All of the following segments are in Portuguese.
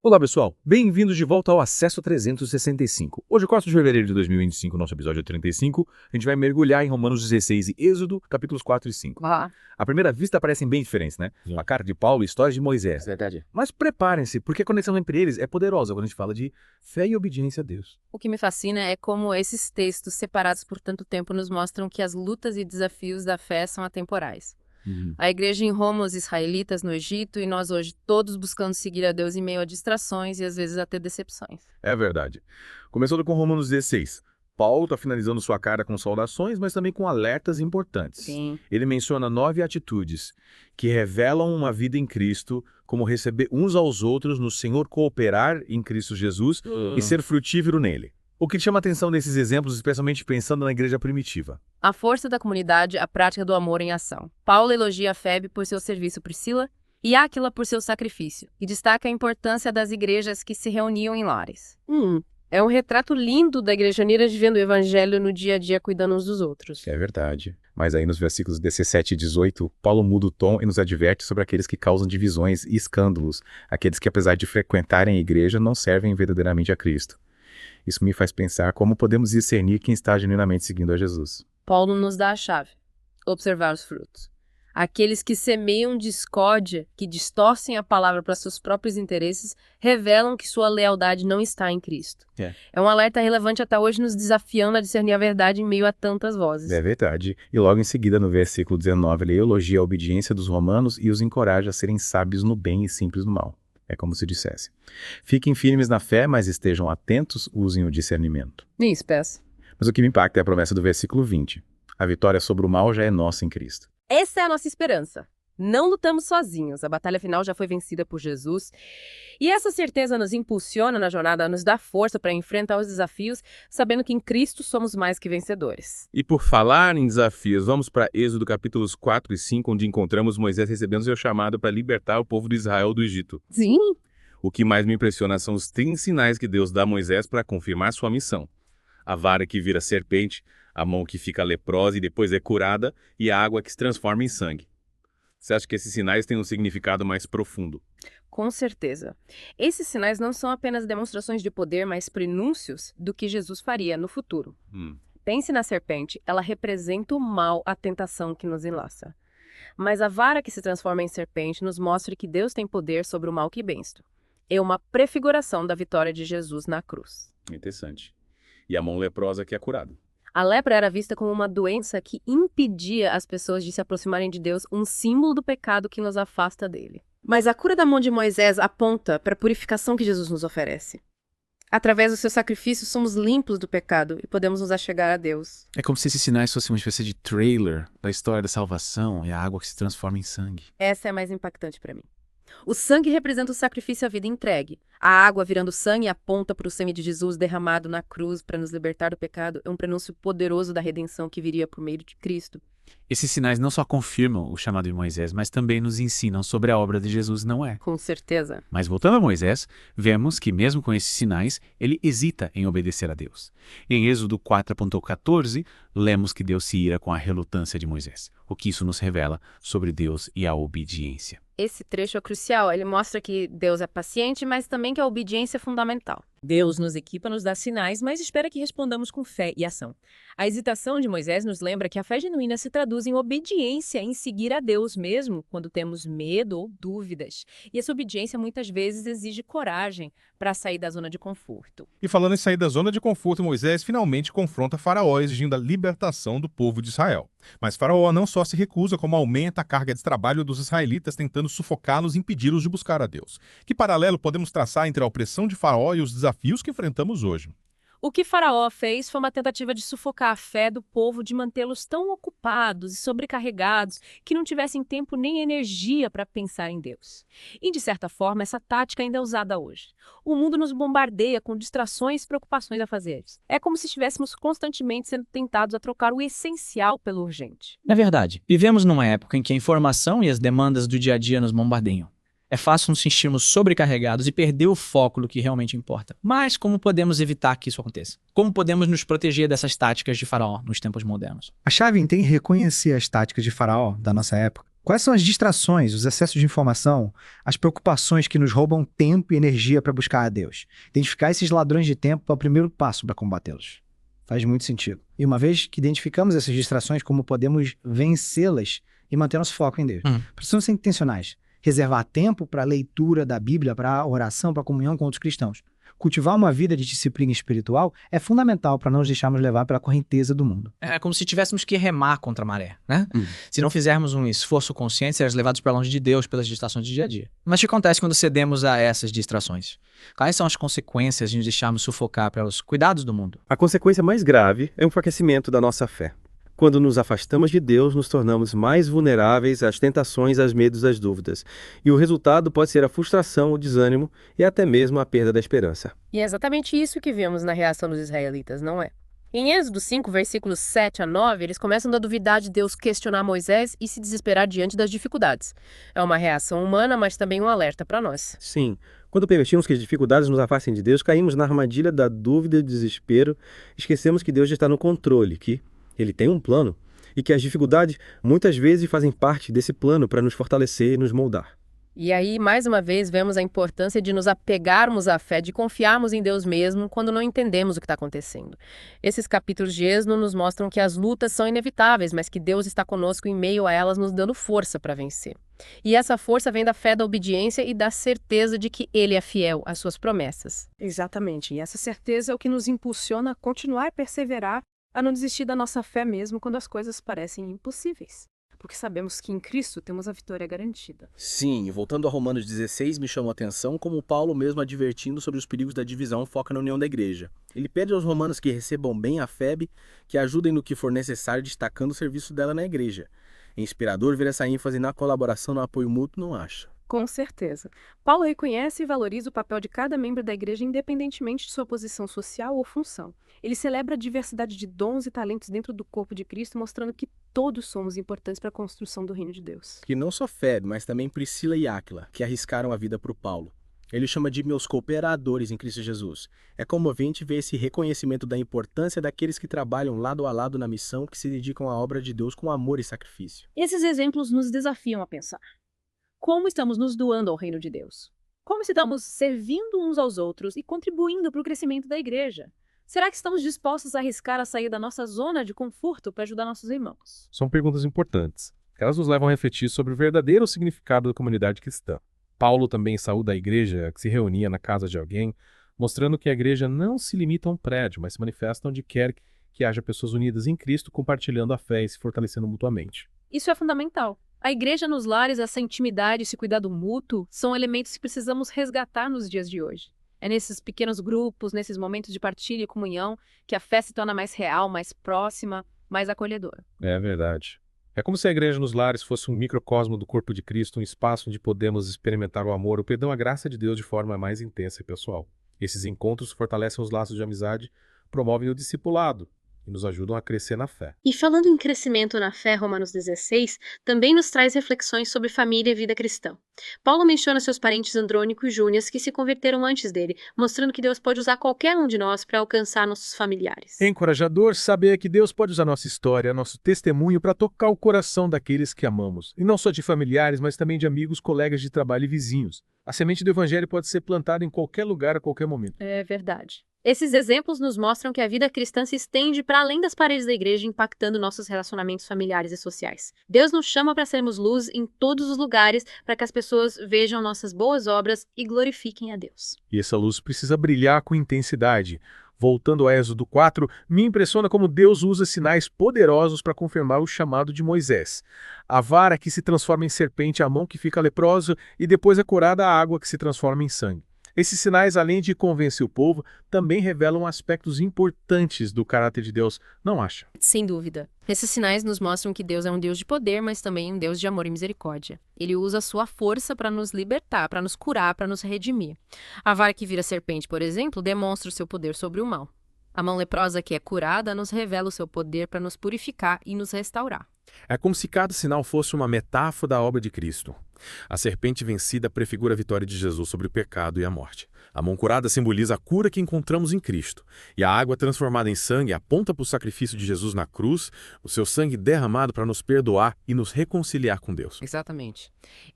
Olá pessoal, bem-vindos de volta ao Acesso 365. Hoje, 4 de fevereiro de 2025, nosso episódio 35, a gente vai mergulhar em Romanos 16 e Êxodo, capítulos 4 e 5. À primeira vista parecem bem diferentes, né? A carta de Paulo e histórias de Moisés. É verdade. Mas preparem-se, porque a conexão entre eles é poderosa quando a gente fala de fé e obediência a Deus. O que me fascina é como esses textos separados por tanto tempo nos mostram que as lutas e desafios da fé são atemporais. A igreja em Roma, os israelitas no Egito e nós hoje todos buscando seguir a Deus em meio a distrações e às vezes até decepções. É verdade. Começando com Romanos 16. Paulo está finalizando sua carta com saudações, mas também com alertas importantes. Sim. Ele menciona 9 atitudes que revelam uma vida em Cristo, como receber uns aos outros no Senhor, cooperar em Cristo Jesus e ser frutífero nele. O que chama a atenção desses exemplos, especialmente pensando na igreja primitiva? A força da comunidade, a prática do amor em ação. Paulo elogia a Febe por seu serviço Priscila e Áquila por seu sacrifício, e destaca a importância das igrejas que se reuniam em lares. É um retrato lindo da igreja unida vivendo o evangelho no dia a dia, cuidando uns dos outros. É verdade. Mas aí nos versículos 17 e 18, Paulo muda o tom e nos adverte sobre aqueles que causam divisões e escândalos, aqueles que apesar de frequentarem a igreja não servem verdadeiramente a Cristo. Isso me faz pensar como podemos discernir quem está genuinamente seguindo a Jesus. Paulo nos dá a chave: observar os frutos. Aqueles que semeiam discórdia, que distorcem a palavra para seus próprios interesses, revelam que sua lealdade não está em Cristo. É um alerta relevante até hoje, nos desafiando a discernir a verdade em meio a tantas vozes. É verdade. E logo em seguida, no versículo 19, ele elogia a obediência dos romanos e os encoraja a serem sábios no bem e simples no mal. É como se dissesse: fiquem firmes na fé, mas estejam atentos, usem o discernimento. Isso, peça. Mas o que me impacta é a promessa do versículo 20. A vitória sobre o mal já é nossa em Cristo. Essa é a nossa esperança. Não lutamos sozinhos, a batalha final já foi vencida por Jesus. E essa certeza nos impulsiona na jornada, nos dá força para enfrentar os desafios, sabendo que em Cristo somos mais que vencedores. E por falar em desafios, vamos para Êxodo capítulos 4 e 5, onde encontramos Moisés recebendo seu chamado para libertar o povo de Israel do Egito. Sim. O que mais me impressiona são os 30 sinais que Deus dá a Moisés para confirmar sua missão. A vara que vira serpente, a mão que fica leprosa e depois é curada, e a água que se transforma em sangue. Você acha que esses sinais têm um significado mais profundo? Com certeza. Esses sinais não são apenas demonstrações de poder, mas prenúncios do que Jesus faria no futuro. Pense na serpente, ela representa o mal, a tentação que nos enlaça. Mas a vara que se transforma em serpente nos mostra que Deus tem poder sobre o mal que benço. É uma prefiguração da vitória de Jesus na cruz. Interessante. E a mão leprosa que é curada. A lepra era vista como uma doença que impedia as pessoas de se aproximarem de Deus, um símbolo do pecado que nos afasta dele. Mas a cura da mão de Moisés aponta para a purificação que Jesus nos oferece. Através do seu sacrifício, somos limpos do pecado e podemos nos achegar a Deus. É como se esses sinais fossem uma espécie de trailer da história da salvação e a água que se transforma em sangue. Essa é a mais impactante para mim. O sangue representa o sacrifício à vida entregue. A água virando sangue aponta para o sangue de Jesus derramado na cruz para nos libertar do pecado. É um prenúncio poderoso da redenção que viria por meio de Cristo. Esses sinais não só confirmam o chamado de Moisés, mas também nos ensinam sobre a obra de Jesus, não é? Com certeza. Mas voltando a Moisés, vemos que mesmo com esses sinais, ele hesita em obedecer a Deus. Em Êxodo 4.14, lemos que Deus se ira com a relutância de Moisés, o que isso nos revela sobre Deus e a obediência. Esse trecho é crucial. Ele mostra que Deus é paciente, mas também que a obediência é fundamental. Deus nos equipa, nos dá sinais, mas espera que respondamos com fé e ação. A hesitação de Moisés nos lembra que a fé genuína se traduz em obediência, em seguir a Deus mesmo quando temos medo ou dúvidas. E essa obediência muitas vezes exige coragem para sair da zona de conforto. E falando em sair da zona de conforto, Moisés finalmente confronta Faraó, exigindo a libertação do povo de Israel. Mas Faraó não só se recusa, como aumenta a carga de trabalho dos israelitas, tentando sufocá-los e impedi-los de buscar a Deus. Que paralelo podemos traçar entre a opressão de Faraó e os desafios que enfrentamos hoje? O que Faraó fez foi uma tentativa de sufocar a fé do povo, de mantê-los tão ocupados e sobrecarregados que não tivessem tempo nem energia para pensar em Deus. E, de certa forma, essa tática ainda é usada hoje. O mundo nos bombardeia com distrações e preocupações a fazer. É como se estivéssemos constantemente sendo tentados a trocar o essencial pelo urgente. Na verdade, vivemos numa época em que a informação e as demandas do dia a dia nos bombardeiam. É fácil nos sentirmos sobrecarregados e perder o foco do que realmente importa. Mas como podemos evitar que isso aconteça? Como podemos nos proteger dessas táticas de Faraó nos tempos modernos? A chave então é reconhecer as táticas de Faraó da nossa época Quais são as distrações, os excessos de informação, as preocupações que nos roubam tempo e energia para buscar a Deus? Identificar esses ladrões de tempo é o primeiro passo para combatê-los. Faz muito sentido. E uma vez que identificamos essas distrações, como podemos vencê-las e manter nosso foco em Deus? Precisamos ser intencionais. Reservar tempo para a leitura da Bíblia, para a oração, para a comunhão com outros cristãos. Cultivar uma vida de disciplina espiritual é fundamental para não nos deixarmos levar pela correnteza do mundo. É como se tivéssemos que remar contra a maré, né? Se não fizermos um esforço consciente, seremos levados para longe de Deus pelas distrações do dia a dia. Mas o que acontece quando cedemos a essas distrações? Quais são as consequências de nos deixarmos sufocar pelos cuidados do mundo? A consequência mais grave é o enfraquecimento da nossa fé. Quando nos afastamos de Deus, nos tornamos mais vulneráveis às tentações, aos medos, às dúvidas. E o resultado pode ser a frustração, o desânimo e até mesmo a perda da esperança. E é exatamente isso que vemos na reação dos israelitas, não é? Em Êxodo 5, versículos 7 a 9, eles começam a duvidar de Deus, questionar Moisés e se desesperar diante das dificuldades. É uma reação humana, mas também um alerta para nós. Sim, quando permitimos que as dificuldades nos afastem de Deus, caímos na armadilha da dúvida e do desespero, esquecemos que Deus já está no controle, que Ele tem um plano e que as dificuldades muitas vezes fazem parte desse plano para nos fortalecer e nos moldar. E aí, mais uma vez, vemos a importância de nos apegarmos à fé, de confiarmos em Deus mesmo quando não entendemos o que está acontecendo. Esses capítulos de Êxodo nos mostram que as lutas são inevitáveis, mas que Deus está conosco em meio a elas, nos dando força para vencer. E essa força vem da fé, da obediência e da certeza de que Ele é fiel às suas promessas. Exatamente. E essa certeza é o que nos impulsiona a continuar e perseverar, a não desistir da nossa fé mesmo quando as coisas parecem impossíveis. Porque sabemos que em Cristo temos a vitória garantida. Sim, voltando a Romanos 16, me chamou a atenção como Paulo, mesmo advertindo sobre os perigos da divisão, foca na união da igreja. Ele pede aos romanos que recebam bem a FEB, que ajudem no que for necessário, destacando o serviço dela na igreja. É inspirador ver essa ênfase na colaboração, no apoio mútuo, não acha? Com certeza. Paulo reconhece e valoriza o papel de cada membro da igreja independentemente de sua posição social ou função. Ele celebra a diversidade de dons e talentos dentro do corpo de Cristo, mostrando que todos somos importantes para a construção do reino de Deus. Que não só Febe, mas também Priscila e Áquila, que arriscaram a vida para o Paulo. Ele chama de meus cooperadores em Cristo Jesus. É comovente ver esse reconhecimento da importância daqueles que trabalham lado a lado na missão, que se dedicam à obra de Deus com amor e sacrifício. Esses exemplos nos desafiam a pensar. Como estamos nos doando ao reino de Deus? Como estamos servindo uns aos outros e contribuindo para o crescimento da igreja? Será que estamos dispostos a arriscar a sair da nossa zona de conforto para ajudar nossos irmãos? São perguntas importantes. Elas nos levam a refletir sobre o verdadeiro significado da comunidade cristã. Paulo também saúda a igreja que se reunia na casa de alguém, mostrando que a igreja não se limita a um prédio, mas se manifesta onde quer que haja pessoas unidas em Cristo, compartilhando a fé e se fortalecendo mutuamente. Isso é fundamental. A igreja nos lares, essa intimidade e esse cuidado mútuo são elementos que precisamos resgatar nos dias de hoje. É nesses pequenos grupos, nesses momentos de partilha e comunhão, que a fé se torna mais real, mais próxima, mais acolhedora. É verdade. É como se a igreja nos lares fosse um microcosmo do corpo de Cristo, um espaço onde podemos experimentar o amor, o perdão, a graça de Deus de forma mais intensa e pessoal. Esses encontros fortalecem os laços de amizade, promovem o discipulado e nos ajudam a crescer na fé. E falando em crescimento na fé, Romanos 16 também nos traz reflexões sobre família e vida cristã. Paulo menciona seus parentes Andrônico e Júnias que se converteram antes dele, mostrando que Deus pode usar qualquer um de nós para alcançar nossos familiares. É encorajador saber que Deus pode usar nossa história, nosso testemunho para tocar o coração daqueles que amamos. E não só de familiares, mas também de amigos, colegas de trabalho e vizinhos. A semente do evangelho pode ser plantada em qualquer lugar, a qualquer momento. É verdade. Esses exemplos nos mostram que a vida cristã se estende para além das paredes da igreja, impactando nossos relacionamentos familiares e sociais. Deus nos chama para sermos luz em todos os lugares, para que as pessoas vejam nossas boas obras e glorifiquem a Deus. E essa luz precisa brilhar com intensidade. Voltando a Êxodo 4, me impressiona como Deus usa sinais poderosos para confirmar o chamado de Moisés. A vara que se transforma em serpente, a mão que fica leprosa e depois é curada a água que se transforma em sangue. Esses sinais, além de convencer o povo, também revelam aspectos importantes do caráter de Deus, não acha? Sem dúvida. Esses sinais nos mostram que Deus é um Deus de poder, mas também um Deus de amor e misericórdia. Ele usa a sua força para nos libertar, para nos curar, para nos redimir. A vara que vira serpente, por exemplo, demonstra o seu poder sobre o mal. A mão leprosa que é curada nos revela o seu poder para nos purificar e nos restaurar. É como se cada sinal fosse uma metáfora da obra de Cristo. A serpente vencida prefigura a vitória de Jesus sobre o pecado e a morte. A mão curada simboliza a cura que encontramos em Cristo. E a água transformada em sangue aponta para o sacrifício de Jesus na cruz, o seu sangue derramado para nos perdoar e nos reconciliar com Deus. Exatamente.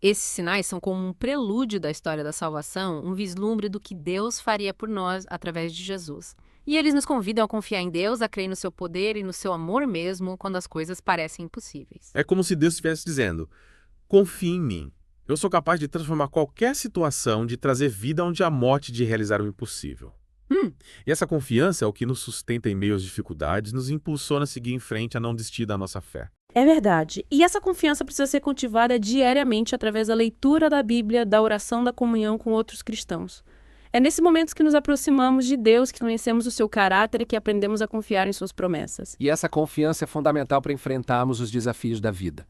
Esses sinais são como um prelúdio da história da salvação, um vislumbre do que Deus faria por nós através de Jesus. E eles nos convidam a confiar em Deus, a crer no seu poder e no seu amor mesmo quando as coisas parecem impossíveis. É como se Deus estivesse dizendo: confie em mim. Eu sou capaz de transformar qualquer situação, de trazer vida onde há morte, de realizar o impossível. E essa confiança é o que nos sustenta em meio às dificuldades, nos impulsiona a seguir em frente, a não desistir da nossa fé. É verdade. E essa confiança precisa ser cultivada diariamente através da leitura da Bíblia, da oração, da comunhão com outros cristãos. É nesse momento que nos aproximamos de Deus, que conhecemos o seu caráter e que aprendemos a confiar em suas promessas. E essa confiança é fundamental para enfrentarmos os desafios da vida.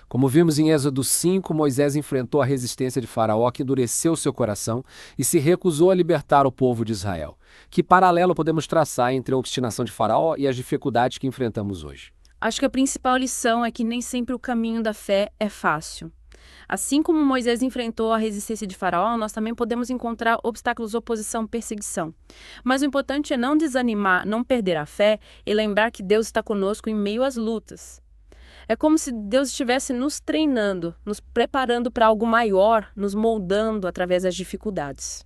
Como vimos em Êxodo 5, Moisés enfrentou a resistência de Faraó, que endureceu seu coração e se recusou a libertar o povo de Israel. Que paralelo podemos traçar entre a obstinação de Faraó e as dificuldades que enfrentamos hoje? Acho que a principal lição é que nem sempre o caminho da fé é fácil. Assim como Moisés enfrentou a resistência de Faraó, nós também podemos encontrar obstáculos, oposição, perseguição. Mas o importante é não desanimar, não perder a fé e lembrar que Deus está conosco em meio às lutas. É como se Deus estivesse nos treinando, nos preparando para algo maior, nos moldando através das dificuldades.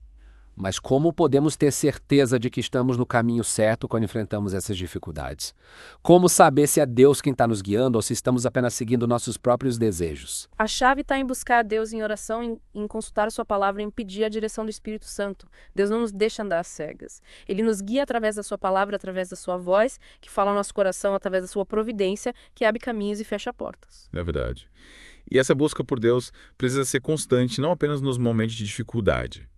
Mas como podemos ter certeza de que estamos no caminho certo quando enfrentamos essas dificuldades? Como saber se é Deus quem está nos guiando ou se estamos apenas seguindo nossos próprios desejos? A chave está em buscar a Deus em oração, em consultar a sua palavra, em pedir a direção do Espírito Santo. Deus não nos deixa andar às cegas. Ele nos guia através da sua palavra, através da sua voz, que fala ao nosso coração, através da sua providência, que abre caminhos e fecha portas. É verdade. E essa busca por Deus precisa ser constante, não apenas nos momentos de dificuldade.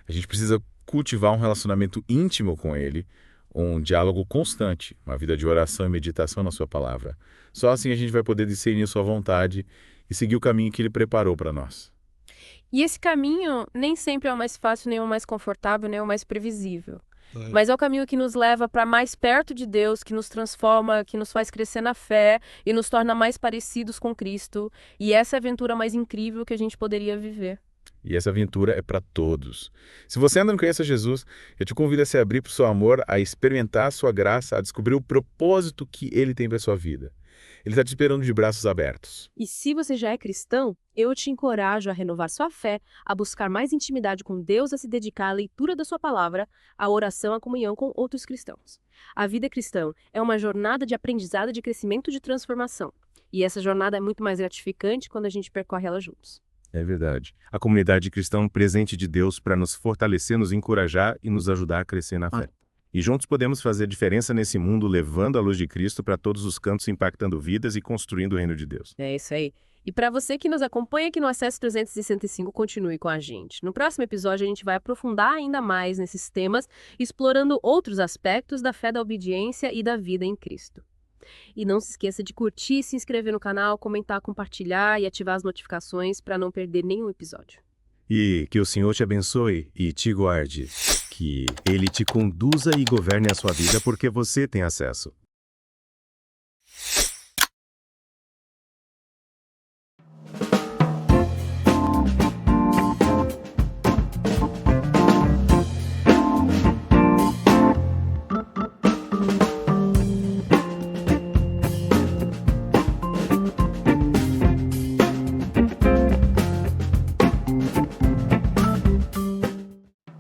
A gente precisa cultivar um relacionamento íntimo com Ele, um diálogo constante, uma vida de oração e meditação na sua palavra. Só assim a gente vai poder discernir sua vontade e seguir o caminho que Ele preparou para nós. E esse caminho nem sempre é o mais fácil, nem o mais confortável, nem o mais previsível. Mas é o caminho que nos leva para mais perto de Deus, que nos transforma, que nos faz crescer na fé e nos torna mais parecidos com Cristo. E essa é a aventura mais incrível que a gente poderia viver. E essa aventura é para todos. Se você ainda não conhece Jesus, eu te convido a se abrir para o seu amor, a experimentar a sua graça, a descobrir o propósito que Ele tem para a sua vida. Ele está te esperando de braços abertos. E se você já é cristão, eu te encorajo a renovar sua fé, a buscar mais intimidade com Deus, a se dedicar à leitura da sua palavra, à oração, à comunhão com outros cristãos. A vida cristã é uma jornada de aprendizado, de crescimento, de transformação. E essa jornada é muito mais gratificante quando a gente percorre ela juntos. É verdade. A comunidade cristã é um presente de Deus para nos fortalecer, nos encorajar e nos ajudar a crescer na fé. E juntos podemos fazer diferença nesse mundo, levando a luz de Cristo para todos os cantos, impactando vidas e construindo o reino de Deus. É isso aí. E para você que nos acompanha aqui no Acesso 365, continue com a gente. No próximo episódio, a gente vai aprofundar ainda mais nesses temas, explorando outros aspectos da fé, da obediência e da vida em Cristo. E não se esqueça de curtir, se inscrever no canal, comentar, compartilhar e ativar as notificações para não perder nenhum episódio. E que o Senhor te abençoe e te guarde. Que Ele te conduza e governe a sua vida porque você tem acesso.